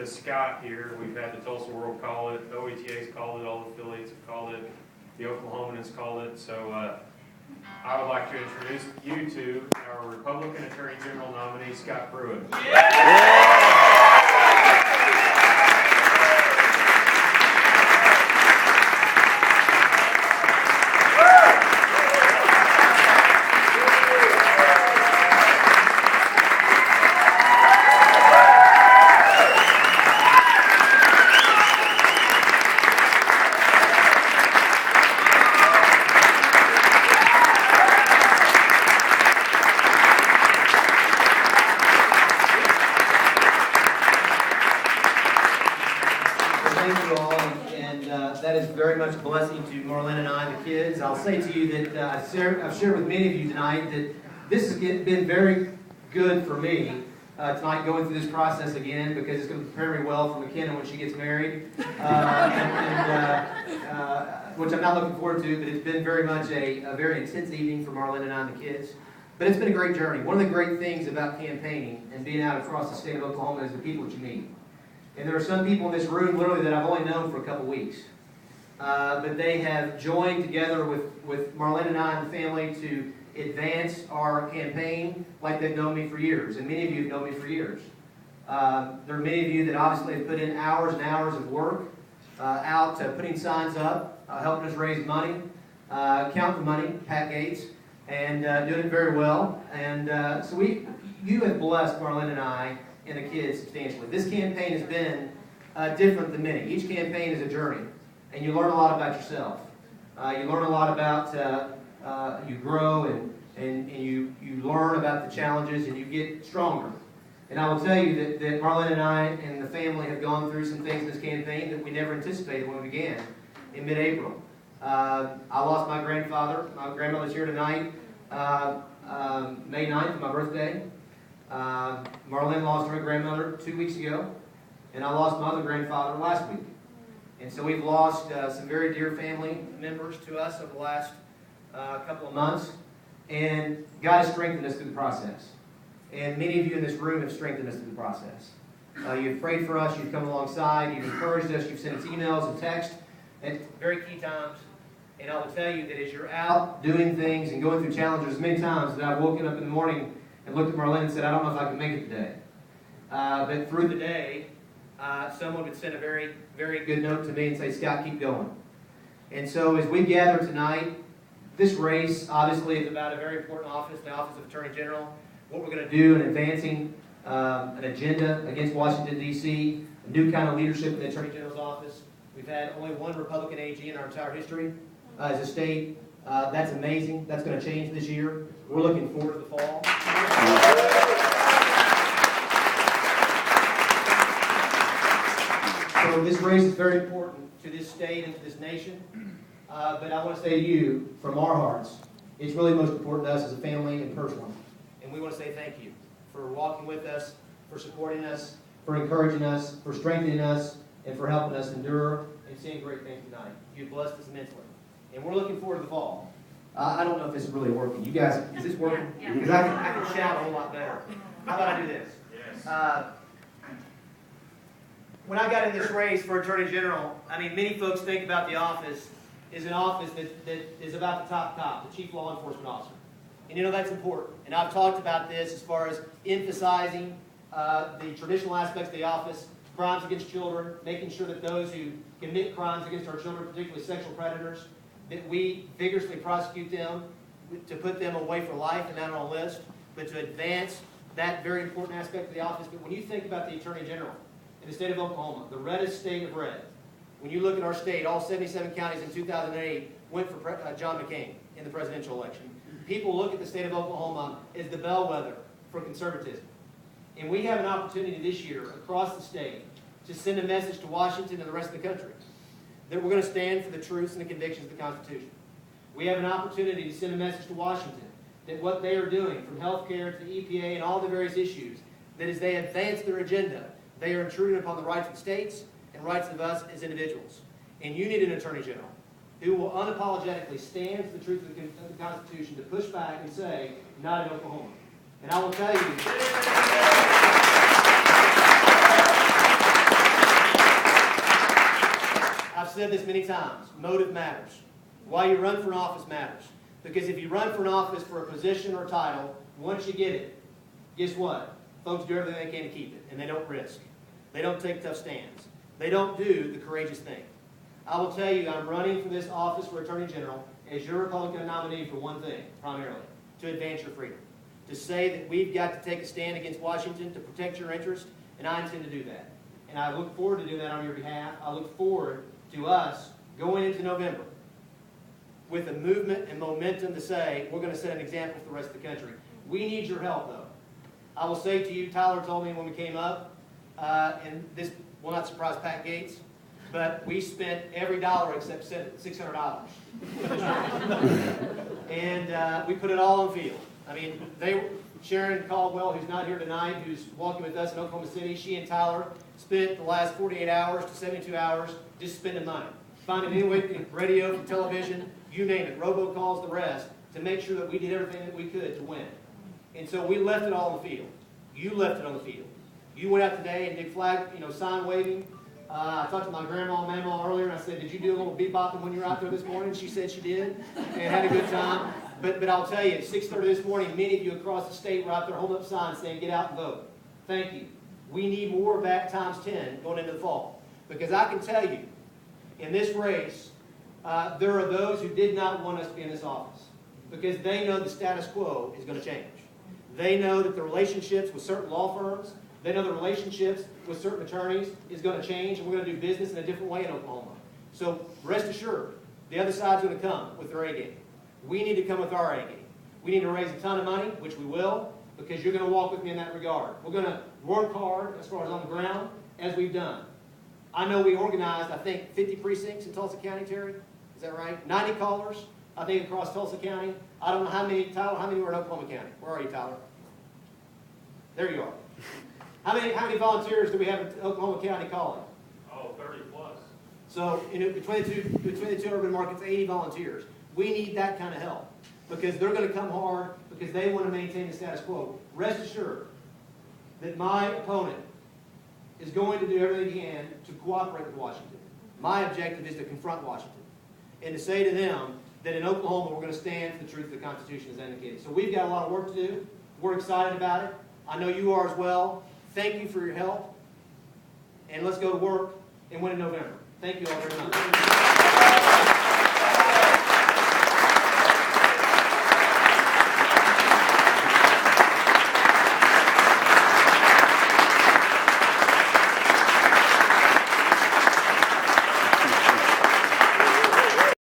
to Scott here. We've had the Tulsa World call it, OETA's called it, all the affiliates have called it, the Oklahomans called it. So I would like to introduce you to our Republican Attorney General nominee, Scott Pruitt. That is very much a blessing to Marlene and I, the kids. I'll say to you that I've shared with many of you tonight that this has been very good for me tonight going through this process again, because it's going to prepare me well for McKenna when she gets married, which I'm not looking forward to, but it's been very much a very intense evening for Marlene and I and the kids. But it's been a great journey. One of the great things about campaigning and being out across the state of Oklahoma is the people that you meet. And there are some people in this room literally that I've only known for a couple weeks. But they have joined together with Marlene and I and the family to advance our campaign like they've known me for years. And many of you have known me for years. There are many of you that obviously have put in hours and hours of work out putting signs up, helping us raise money, count the money, Pat Gates, and doing it very well. And so you have blessed Marlene and I and the kids substantially. This campaign has been different than many. Each campaign is a journey. And you learn a lot about yourself. You learn a lot about, you grow and you learn about the challenges and you get stronger. And I will tell you that Marlene and I and the family have gone through some things in this campaign that we never anticipated when we began in mid-April. I lost my grandfather. My grandmother's here tonight, May 9th, my birthday. Marlene lost her grandmother 2 weeks ago. And I lost my other grandfather last week. And so we've lost some very dear family members to us over the last couple of months. And God has strengthened us through the process. And many of you in this room have strengthened us through the process. You've prayed for us, you've come alongside, you've encouraged us, you've sent us emails and texts at very key times. And I will tell you that as you're out doing things and going through challenges, many times that I've woken up in the morning and looked at Marlene and said, I don't know if I can make it today. But through the day, someone would send a very, very good note to me and say, Scott, keep going. And so as we gather tonight, this race obviously is about a very important office, the Office of Attorney General. What we're going to do in advancing an agenda against Washington, D.C., a new kind of leadership in the Attorney General's office. We've had only one Republican AG in our entire history as a state. That's amazing. That's going to change this year. We're looking forward to the fall. So this race is very important to this state and to this nation. But I want to say to you, from our hearts, it's really most important to us as a family and personally. And we want to say thank you for walking with us, for supporting us, for encouraging us, for strengthening us, and for helping us endure and seeing great things tonight. You've blessed us immensely. And we're looking forward to the fall. I don't know if this is really working. You guys, is this working? Because I can shout a whole lot better. How about I do this? Yes. When I got in this race for Attorney General, I mean, many folks think about the office as an office that is about the top, the Chief Law Enforcement Officer. And you know, that's important. And I've talked about this as far as emphasizing the traditional aspects of the office, crimes against children, making sure that those who commit crimes against our children, particularly sexual predators, that we vigorously prosecute them, to put them away for life and not on a list, but to advance that very important aspect of the office. But when you think about the Attorney General in the state of Oklahoma, the reddest state of red, when you look at our state, all 77 counties in 2008 went for John McCain in the presidential election. People look at the state of Oklahoma as the bellwether for conservatism. And we have an opportunity this year across the state to send a message to Washington and the rest of the country that we're going to stand for the truths and the convictions of the Constitution. We have an opportunity to send a message to Washington that what they are doing, from health care to the EPA and all the various issues, that as they advance their agenda, they are intruding upon the rights of states and rights of us as individuals. And you need an Attorney General who will unapologetically stand for the truth of the Constitution to push back and say, not in Oklahoma. And I will tell you, said this many times, motive matters. Why you run for an office matters. Because if you run for an office for a position or title, once you get it, guess what? Folks do everything they can to keep it, and they don't risk. They don't take tough stands. They don't do the courageous thing. I will tell you, I'm running for this office for Attorney General as your Republican nominee for one thing, primarily, to advance your freedom. To say that we've got to take a stand against Washington to protect your interest, and I intend to do that. And I look forward to doing that on your behalf. I look forward to us going into November with a movement and momentum to say, we're going to set an example for the rest of the country. We need your help, though. I will say to you, Tyler told me when we came up, and this will not surprise Pat Gates, but we spent every dollar except $600. And we put it all on field. I mean, Sharon Caldwell, who's not here tonight, who's walking with us in Oklahoma City, she and Tyler spent the last 48 hours to 72 hours just spending money. Finding any way, radio, from television, you name it, robocalls, the rest, to make sure that we did everything that we could to win. And so we left it all on the field. You left it on the field. You went out today and did flag, sign waving. I talked to my grandma and mama earlier, and I said, did you do a little bebopping when you were out there this morning? She said she did, and had a good time. But I'll tell you, at 6:30 this morning, many of you across the state were out there holding up signs saying, get out and vote. Thank you. We need more of that times 10 going into the fall. Because I can tell you, in this race, there are those who did not want us to be in this office. Because they know the status quo is going to change. They know that the relationships with certain law firms, they know the relationships with certain attorneys is going to change, and we're going to do business in a different way in Oklahoma. So rest assured, the other side's going to come with their A game. We need to come with our A game. We need to raise a ton of money, which we will, because you're going to walk with me in that regard. We're going to work hard as far as on the ground, as we've done. I know we organized, I think, 50 precincts in Tulsa County, Terry? Is that right? 90 callers, I think, across Tulsa County. I don't know how many, Tyler, how many were in Oklahoma County? Where are you, Tyler? There you are. How many volunteers do we have in Oklahoma County calling? Oh, 30 plus. So between the two urban markets, 80 volunteers. We need that kind of help because they're going to come hard because they want to maintain the status quo. Rest assured that my opponent is going to do everything he can to cooperate with Washington. My objective is to confront Washington and to say to them that in Oklahoma we're going to stand for the truth of the Constitution as indicated. So we've got a lot of work to do. We're excited about it. I know you are as well. Thank you for your help. And let's go to work and win in November. Thank you all very much.